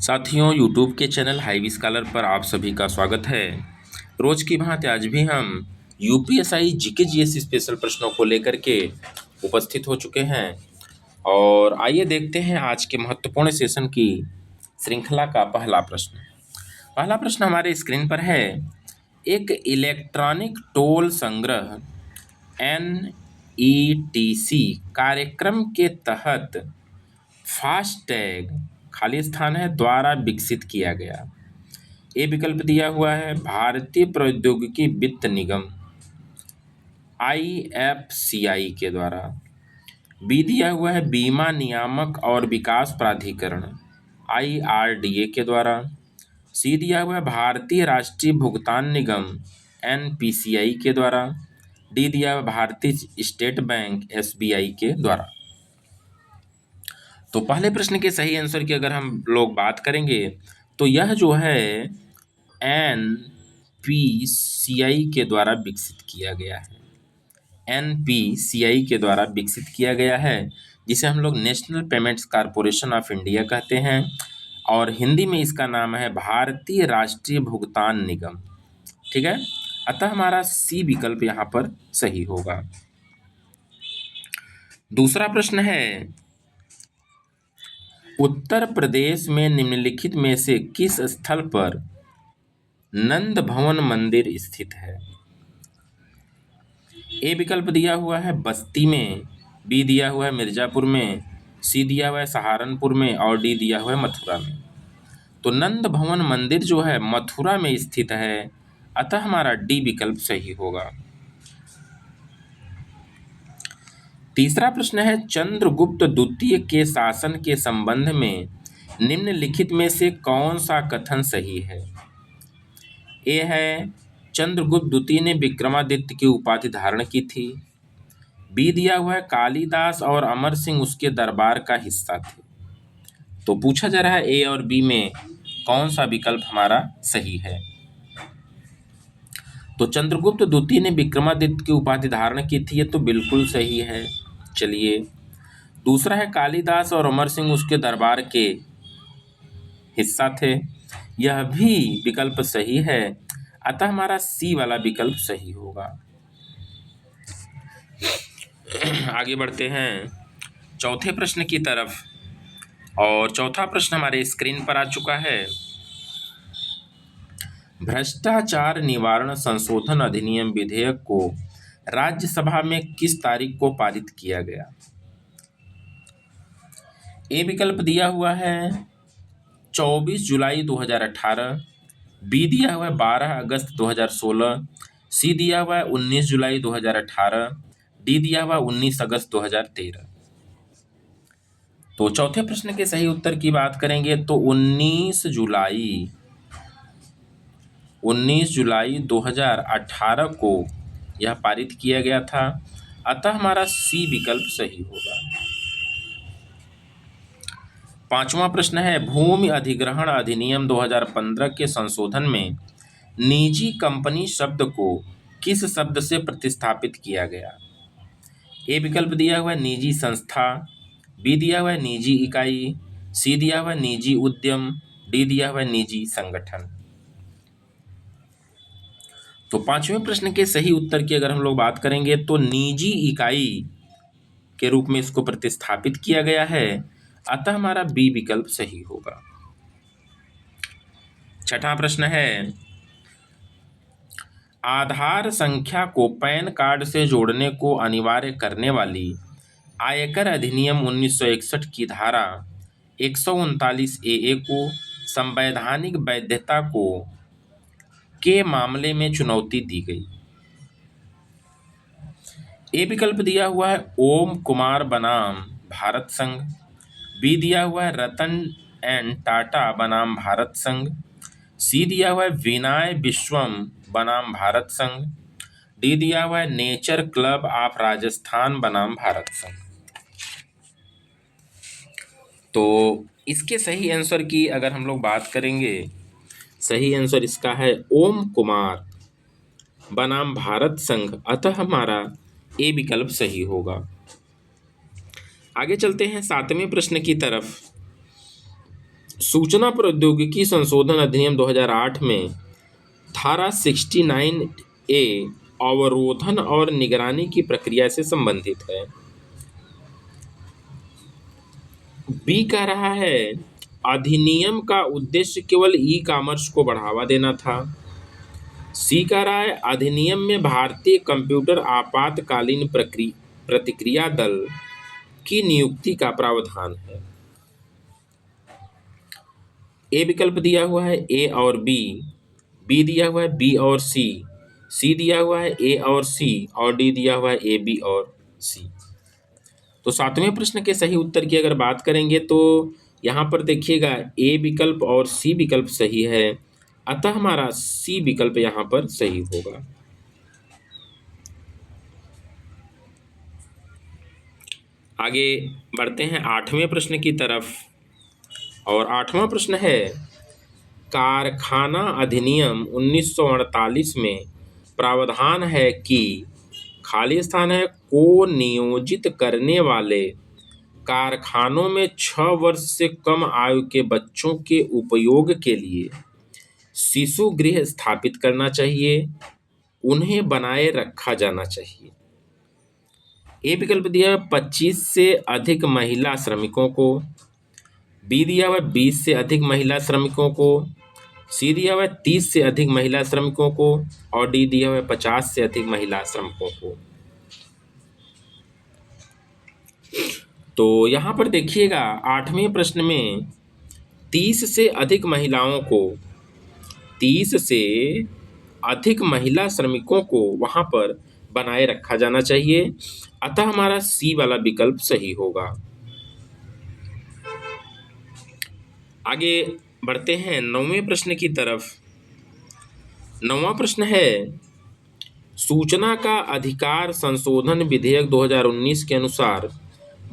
साथियों, यूट्यूब के channel heavy scholar पर आप सभी का स्वागत है। रोज की भांति आज भी हम यूपीएसआई जीके जीएस स्पेशल प्रश्नों को लेकर के उपस्थित हो चुके हैं और आइए देखते हैं आज के महत्वपूर्ण सेशन की श्रृंखला का पहला प्रश्न। पहला प्रश्न हमारे स्क्रीन पर है। एक इलेक्ट्रॉनिक टोल संग्रह NETC कार्यक्रम के तहत फास्टैग खाली स्थान है द्वारा विकसित किया गया। ए विकल्प दिया हुआ है भारतीय प्रौद्योगिकी वित्त निगम IFCI के द्वारा। बी दिया हुआ है बीमा नियामक और विकास प्राधिकरण IRDA के द्वारा। सी दिया हुआ है भारतीय राष्ट्रीय भुगतान निगम NPCI के द्वारा। डी दिया हुआ भारतीय स्टेट बैंक SBI के द्वारा। तो पहले प्रश्न के सही आंसर की अगर हम लोग बात करेंगे तो यह जो है NPCI के द्वारा विकसित किया गया है। NPCI के द्वारा विकसित किया गया है, जिसे हम लोग national payments corporation of India कहते हैं और हिंदी में इसका नाम है भारतीय राष्ट्रीय भुगतान निगम। ठीक है, अतः हमारा सी विकल्प यहाँ पर सही होगा। दूसरा प्रश्न है, उत्तर प्रदेश में निम्नलिखित में से किस स्थल पर नंद भवन मंदिर स्थित है? ए विकल्प दिया हुआ है बस्ती में, बी दिया हुआ है मिर्जापुर में, सी दिया हुआ है सहारनपुर में और डी दिया हुआ है मथुरा में। तो नंद भवन मंदिर जो है मथुरा में स्थित है, अतः हमारा डी विकल्प सही होगा। तीसरा प्रश्न है, चंद्रगुप्त द्वितीय के शासन के संबंध में निम्नलिखित में से कौन सा कथन सही है? ए है चंद्रगुप्त द्वितीय ने विक्रमादित्य की उपाधि धारण की थी। बी दिया हुआ है कालिदास और अमर सिंह उसके दरबार का हिस्सा थे। तो पूछा जा रहा है ए और बी में कौन सा विकल्प हमारा सही है? तो चंद्रगुप्त द्वितीय ने विक्रमादित्य की उपाधि धारण की थी, ये तो बिल्कुल सही है। चलिए, दूसरा है कालिदास और अमर सिंह उसके दरबार के हिस्सा थे, यह भी विकल्प सही है, अतः हमारा सी वाला विकल्प सही होगा। आगे बढ़ते हैं चौथे प्रश्न की तरफ और चौथा प्रश्न हमारे स्क्रीन पर आ चुका है। भ्रष्टाचार निवारण संशोधन अधिनियम विधेयक को राज्यसभा में किस तारीख को पारित किया गया? ए विकल्प दिया हुआ है 24 जुलाई 2018, बी दिया हुआ है 12 अगस्त 2016, सी दिया हुआ है 19 जुलाई 2018, डी दिया हुआ 19 अगस्त 2013। तो चौथे प्रश्न के सही उत्तर की बात करेंगे तो 19 जुलाई 2018 को यह पारित किया गया था, अतः हमारा सी विकल्प सही होगा। पांचवा प्रश्न है, भूमि अधिग्रहण अधिनियम 2015 के संशोधन में निजी कंपनी शब्द को किस शब्द से प्रतिस्थापित किया गया? ए विकल्प दिया हुआ है निजी संस्था, बी दिया हुआ है निजी इकाई, सी दिया हुआ है निजी उद्यम, डी दिया हुआ है निजी संगठन। तो पांचवें प्रश्न के सही उत्तर की अगर हम लोग बात करेंगे तो निजी इकाई के रूप में इसको प्रतिस्थापित किया गया है, अतः हमारा बी विकल्प सही होगा। छठा प्रश्न है, आधार संख्या को पैन कार्ड से जोड़ने को अनिवार्य करने वाली आयकर अधिनियम 1961 की धारा 139 AA को संवैधानिक वैधता को के मामले में चुनौती दी गई। ए विकल्प दिया हुआ है ओम कुमार बनाम भारत संघ, बी दिया हुआ है रतन एंड टाटा बनाम भारत संघ, सी दिया हुआ है विनय विश्वम बनाम भारत संघ, डी दिया हुआ है नेचर क्लब ऑफ राजस्थान बनाम भारत संघ। तो इसके सही आंसर की अगर हम लोग बात करेंगे, सही आंसर इसका है ओम कुमार बनाम भारत संघ, अतः हमारा ए विकल्प सही होगा। आगे चलते हैं सातवें प्रश्न की तरफ। सूचना प्रौद्योगिकी संशोधन अधिनियम 2008 में धारा 69 ए अवरोधन और निगरानी की प्रक्रिया से संबंधित है। बी कह रहा है अधिनियम का उद्देश्य केवल ई कॉमर्स को बढ़ावा देना था। सी कह रहा है अधिनियम में भारतीय कंप्यूटर आपातकालीन प्रतिक्रिया दल की नियुक्ति का प्रावधान है। ए विकल्प दिया हुआ है ए और बी दिया हुआ है बी और सी दिया हुआ है ए और सी, और डी दिया हुआ है ए, बी और सी। तो सातवें प्रश्न के सही उत्तर की अगर बात करेंगे तो यहाँ पर देखिएगा ए विकल्प और सी विकल्प सही है, अतः हमारा सी विकल्प यहाँ पर सही होगा। आगे बढ़ते हैं आठवें प्रश्न की तरफ, और आठवां प्रश्न है कारखाना अधिनियम 1948 में प्रावधान है कि खाली स्थान है को नियोजित करने वाले कारखानों में 6 वर्ष से कम आयु के बच्चों के उपयोग के लिए शिशु गृह स्थापित करना चाहिए, उन्हें बनाए रखा जाना चाहिए। ए विकल्प दिया है 25 से अधिक महिला श्रमिकों को, बी दिया हुआ है 20 से अधिक महिला श्रमिकों को, सी दिया हुआ है 30 से अधिक महिला श्रमिकों को, और डी दिया हुआ है 50 से अधिक महिला श्रमिकों को। तो यहाँ पर देखिएगा आठवें प्रश्न में 30 से अधिक महिलाओं को, 30 से अधिक महिला श्रमिकों को वहाँ पर बनाए रखा जाना चाहिए, अतः हमारा सी वाला विकल्प सही होगा। आगे बढ़ते हैं नौवें प्रश्न की तरफ। नौवां प्रश्न है सूचना का अधिकार संशोधन विधेयक 2019 के अनुसार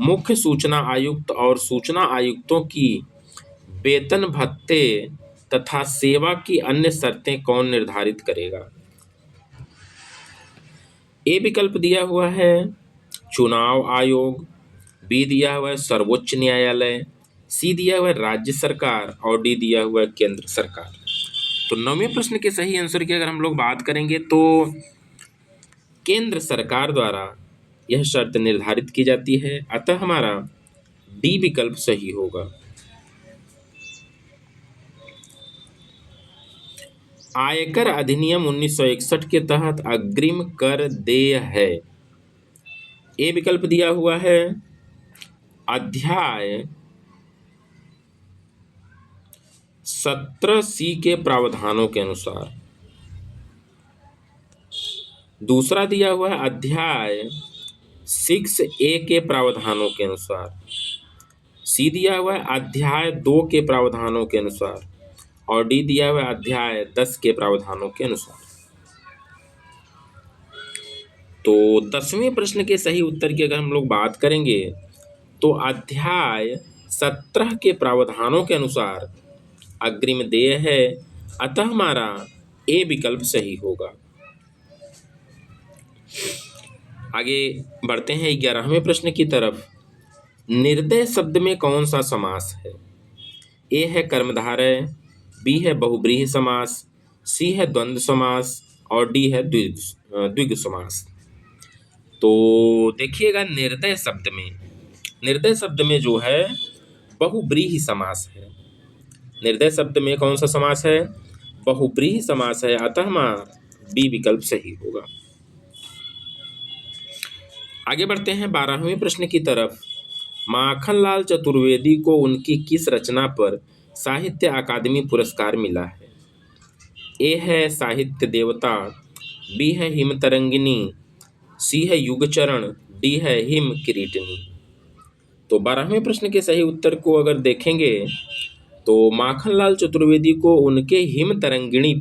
मुख्य सूचना आयुक्त और सूचना आयुक्तों की वेतन भत्ते तथा सेवा की अन्य शर्तें कौन निर्धारित करेगा। ए विकल्प दिया हुआ है चुनाव आयोग, बी दिया हुआ है सर्वोच्च न्यायालय, सी दिया हुआ है राज्य सरकार, और डी दिया हुआ है केंद्र सरकार। तो नौवें प्रश्न के सही आंसर की अगर हम लोग बात करेंगे तो केंद्र सरकार द्वारा यह शर्त निर्धारित की जाती है, अतः हमारा डी विकल्प सही होगा। आयकर अधिनियम 1961 के तहत अग्रिम कर देय है। ए विकल्प दिया हुआ है अध्याय 17C के प्रावधानों के अनुसार, दूसरा दिया हुआ है अध्याय 6A के प्रावधानों के अनुसार, सी दिया हुआ है अध्याय 2 के प्रावधानों के अनुसार, और डी दिया हुआ है अध्याय 10 के प्रावधानों के अनुसार। तो 10वें प्रश्न के सही उत्तर की अगर हम लोग बात करेंगे तो अध्याय 17 के प्रावधानों के अनुसार अग्रिम देय है, अतः हमारा ए विकल्प सही होगा। आगे बढ़ते हैं 11वें प्रश्न की तरफ। निर्दय शब्द में कौन सा समास है। ए है कर्मधारय, बी है बहुब्रीहि समास, सी है द्वंद्व समास, और डी है द्विगु समास। तो देखिएगा निर्दय शब्द में जो है बहुब्रीहि समास है। निर्दय शब्द में कौन सा समास है, बहुब्रीहि समास है, अतः हमारा बी विकल्प सही होगा। आगे बढ़ते हैं 12वें प्रश्न की तरफ। माखनलाल चतुर्वेदी को उनकी किस रचना पर साहित्य अकादमी पुरस्कार मिला है। ए है साहित्य देवता, बी है हिमतरंगिनी, सी है युगचरण, डी है हिम किरीटिनी। तो 12वें प्रश्न के सही उत्तर को अगर देखेंगे तो माखनलाल चतुर्वेदी को उनके हिमतरंगिणी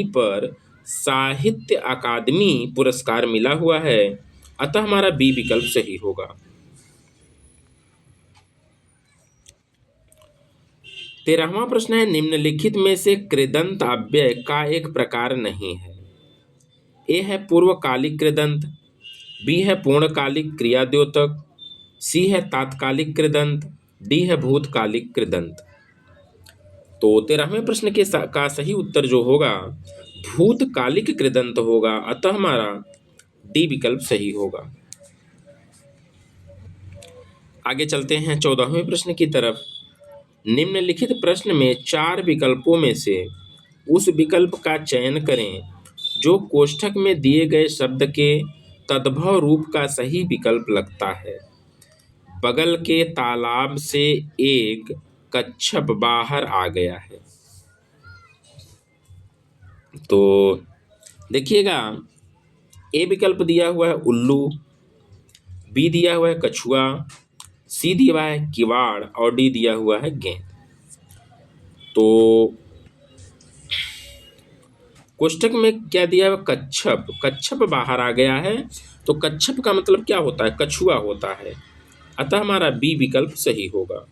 पर साहित्य अकादमी पुरस्कार मिला हुआ है, अतः हमारा बी विकल्प सही होगा। 13वां प्रश्न है निम्नलिखित में से कृदंत अव्यय का एक प्रकार नहीं है। ए है पूर्वकालिक कृदंत, बी है पूर्णकालिक क्रियाद्योतक, सी है तात्कालिक कृदंत, डी है भूतकालिक कृदंत। तो 13वें प्रश्न का सही उत्तर जो होगा भूतकालिक कृदंत होगा, अतः हमारा डी विकल्प सही होगा। आगे चलते हैं 14वें प्रश्न की तरफ। निम्नलिखित प्रश्न में 4 विकल्पों में से उस विकल्प का चयन करें जो कोष्ठक में दिए गए शब्द के तद्भव रूप का सही विकल्प लगता है। बगल के तालाब से एक कच्छप बाहर आ गया है। तो देखिएगा, ए विकल्प दिया हुआ है उल्लू, बी दिया हुआ है कछुआ, सी दिया हुआ है किवाड़ और डी दिया हुआ है गेंद। तो कोष्ठक में क्या दिया है? कच्छप। कच्छप बाहर आ गया है, तो कच्छप का मतलब क्या होता है? कछुआ होता है, अतः हमारा बी विकल्प सही होगा।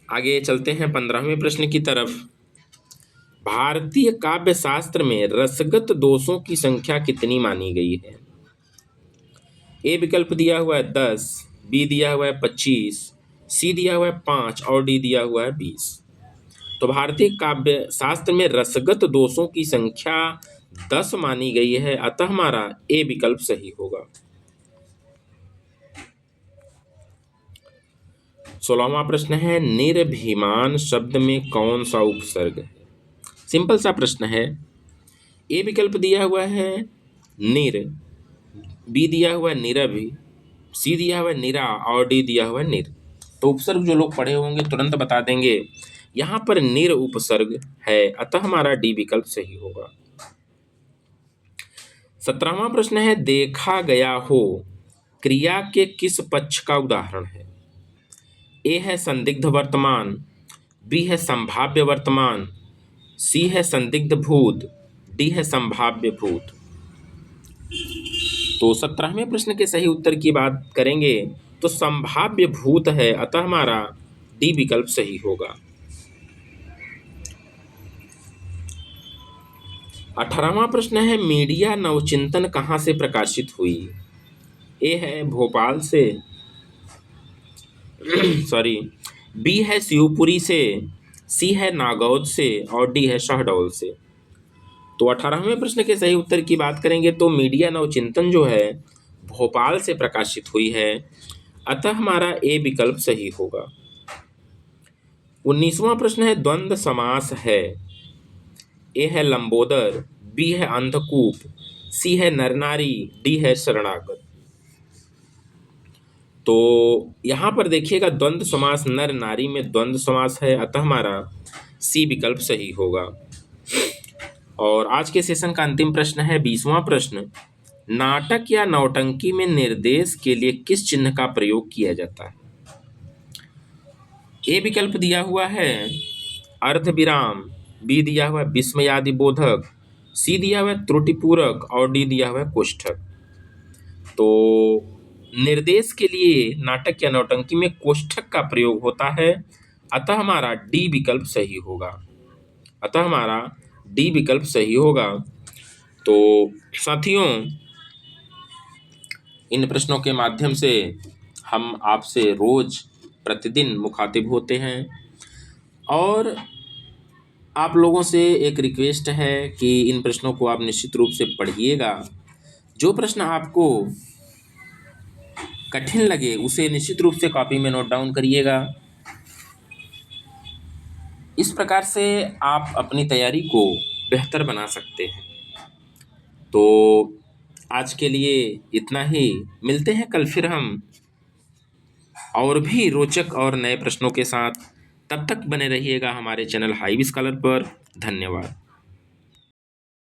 आगे चलते हैं 15वें प्रश्न की तरफ। भारतीय काव्य शास्त्र में रसगत दोषों की संख्या कितनी मानी गई है? ए विकल्प दिया हुआ है 10, बी दिया हुआ है 25, सी दिया हुआ है 5 और डी दिया हुआ है 20। तो भारतीय काव्य शास्त्र में रसगत दोषों की संख्या 10 मानी गई है, अतः हमारा ए विकल्प सही होगा। 16वां प्रश्न है, निर्भिमान शब्द में कौन सा उपसर्ग है? सिंपल सा प्रश्न है। ए विकल्प दिया हुआ है निर, बी दिया हुआ है निरभि, सी दिया हुआ है निरा और डी दिया हुआ है निर। तो उपसर्ग जो लोग पढ़े होंगे तुरंत बता देंगे, यहां पर निर उपसर्ग है, अतः हमारा डी विकल्प सही होगा। 17वां प्रश्न है, देखा गया हो क्रिया के किस पक्ष का उदाहरण है? ए है संदिग्ध वर्तमान, बी है संभाव्य वर्तमान, सी है संदिग्ध भूत, डी है संभाव्य भूत। तो 17वें प्रश्न के सही उत्तर की बात करेंगे तो संभाव्य भूत है, अतः हमारा डी विकल्प सही होगा। 18वां प्रश्न है, मीडिया नवचिंतन कहाँ से प्रकाशित हुई? ए है भोपाल से सॉरी, बी है शिवपुरी से, सी है नागौद से और डी है शहडोल से। तो 18वें प्रश्न के सही उत्तर की बात करेंगे तो मीडिया नवचिंतन जो है भोपाल से प्रकाशित हुई है, अतः हमारा ए विकल्प सही होगा। 19वां प्रश्न है, द्वंद्व समास है। ए है लंबोदर, बी है अंधकूप, सी है नरनारी, डी है शरणागत। तो यहां पर देखिएगा द्वंद्व समास नर नारी में द्वंद्व समास है, अतः हमारा सी विकल्प सही होगा। और आज के सेशन का अंतिम प्रश्न है 20वां प्रश्न, नाटक या नौटंकी में निर्देश के लिए किस चिन्ह का प्रयोग किया जाता है? ए विकल्प दिया हुआ है अर्धविराम, बी दिया हुआ है विस्मयादि बोधक, सी दिया हुआ है त्रुटिपूरक और डी दिया हुआ है कोष्ठक। तो निर्देश के लिए नाटक या नौटंकी में कोष्ठक का प्रयोग होता है, अतः हमारा डी विकल्प सही होगा। अतः हमारा डी विकल्प सही होगा। तो साथियों, इन प्रश्नों के माध्यम से हम आपसे रोज प्रतिदिन मुखातिब होते हैं और आप लोगों से एक रिक्वेस्ट है कि इन प्रश्नों को आप निश्चित रूप से पढ़िएगा। जो प्रश्न आपको कठिन लगे उसे निश्चित रूप से कॉपी में नोट डाउन करिएगा। इस प्रकार से आप अपनी तैयारी को बेहतर बना सकते हैं। तो आज के लिए इतना ही, मिलते हैं कल फिर हम और भी रोचक और नए प्रश्नों के साथ। तब तक बने रहिएगा हमारे चैनल हाईवी स्कॉलर पर। धन्यवाद।